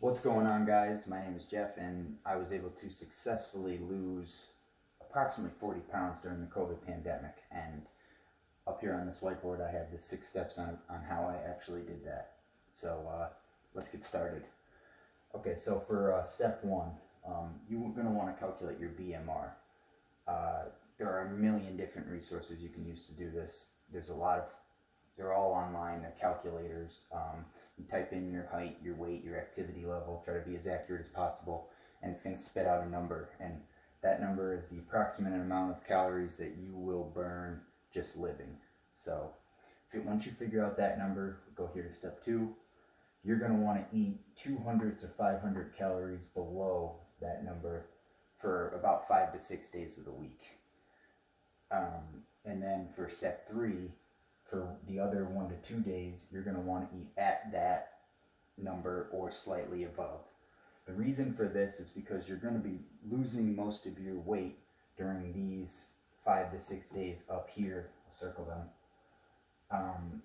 What's going on, guys? My name is Jeff, and I was able to successfully lose approximately 40 pounds during the COVID pandemic. And up here on this whiteboard, I have the 6 steps on how I actually did that. So let's get started. Okay, so for step one, you're going to want to calculate your BMR. There are a million different resources you can use to do this. They're all online, they're calculators. You type in your height, your weight, your activity level, try to be as accurate as possible, and it's going to spit out a number. And that number is the approximate amount of calories that you will burn just living. So once you figure out that number, go here to step two. You're going to want to eat 200 to 500 calories below that number for about 5 to 6 days of the week. And then for step three, for the other 1 to 2 days, you're going to want to eat at that number or slightly above. The reason for this is because you're going to be losing most of your weight during these 5 to 6 days up here. I'll circle them.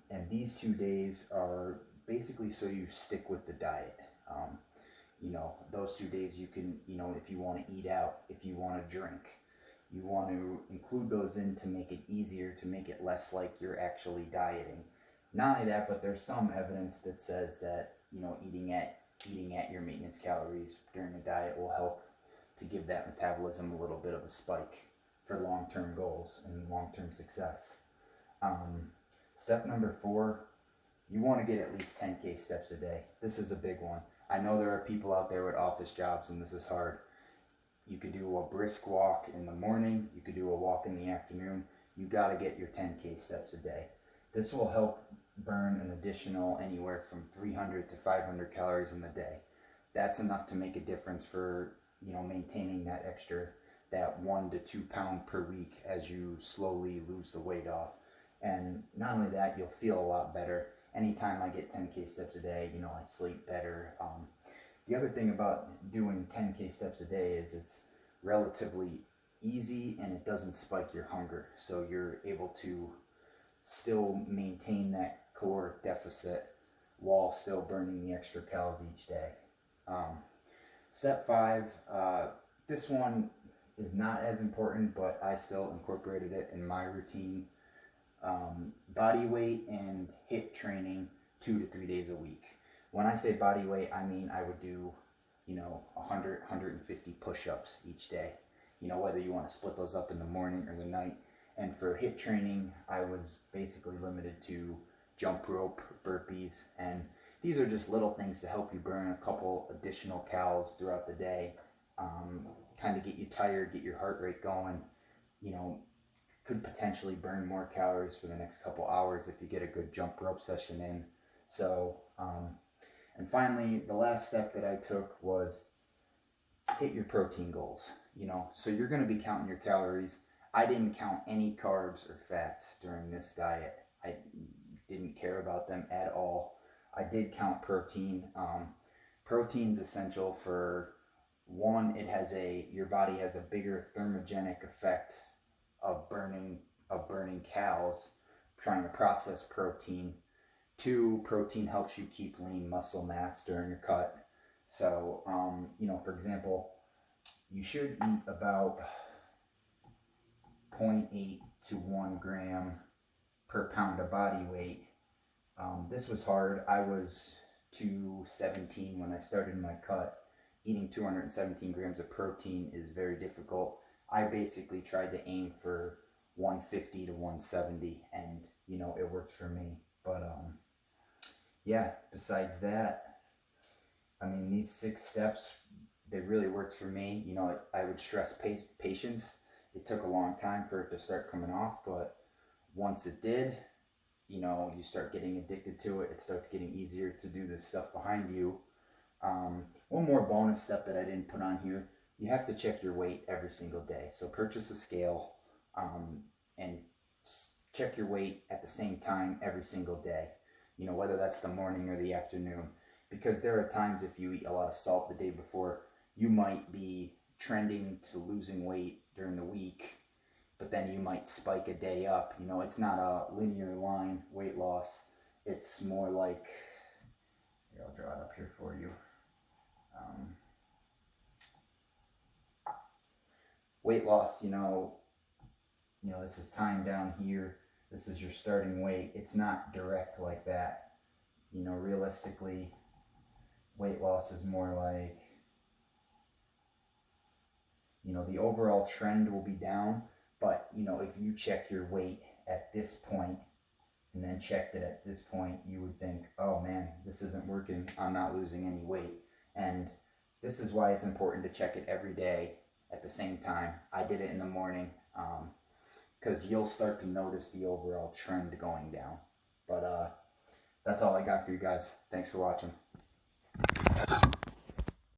And these 2 days are basically so you stick with the diet. Those 2 days you can, if you want to eat out, if you want to drink, you want to include those in to make it easier, to make it less like you're actually dieting. Not only that, but there's some evidence that says that eating at your maintenance calories during a diet will help to give that metabolism a little bit of a spike for long-term goals and long-term success. Step number 4, you want to get at least 10K steps a day. This is a big one. I know there are people out there with office jobs and this is hard. You could do a brisk walk in the morning. You could do a walk in the afternoon. You got to get your 10K steps a day. This will help burn an additional anywhere from 300 to 500 calories in the day. That's enough to make a difference for maintaining that 1 to 2 pound per week as you slowly lose the weight off. And not only that, you'll feel a lot better. Anytime I get 10K steps a day, I sleep better. The other thing about doing 10K steps a day is it's relatively easy and it doesn't spike your hunger. So you're able to still maintain that caloric deficit while still burning the extra calories each day. Step 5, this one is not as important, but I still incorporated it in my routine. Body weight and HIIT training 2 to 3 days a week. When I say body weight, I mean I would do, 100, 150 push-ups each day. Whether you want to split those up in the morning or the night. And for HIIT training, I was basically limited to jump rope, burpees, and these are just little things to help you burn a couple additional calories throughout the day. Kind of get you tired, get your heart rate going. Could potentially burn more calories for the next couple hours if you get a good jump rope session in. So, and finally, the last step that I took was hit your protein goals. So you're going to be counting your calories. I didn't count any carbs or fats during this diet. I didn't care about them at all. I did count protein. Protein's essential for one. Your body has a bigger thermogenic effect of burning calories, trying to process protein. 2, protein helps you keep lean muscle mass during a cut. So, for example, you should eat about 0.8 to 1 gram per pound of body weight. This was hard. I was 217 when I started my cut. Eating 217 grams of protein is very difficult. I basically tried to aim for 150 to 170, and it worked for me. But yeah, besides that, these 6 steps, they really worked for me. I would stress patience. It took a long time for it to start coming off, but once it did, you start getting addicted to it. It starts getting easier to do this stuff behind you. One more bonus step that I didn't put on here: you have to check your weight every single day. So purchase a scale and check your weight at the same time every single day. Whether that's the morning or the afternoon, because there are times if you eat a lot of salt the day before, you might be trending to losing weight during the week, but then you might spike a day up. It's not a linear line, weight loss. It's more like, here, I'll draw it up here for you. weight loss, this is time down here. This is your starting weight. It's not direct like that. Realistically, weight loss is more like, the overall trend will be down, but, if you check your weight at this point and then checked it at this point, you would think, oh man, this isn't working. I'm not losing any weight. And this is why it's important to check it every day at the same time. I did it in the morning because you'll start to notice the overall trend going down. But that's all I got for you guys. Thanks for watching.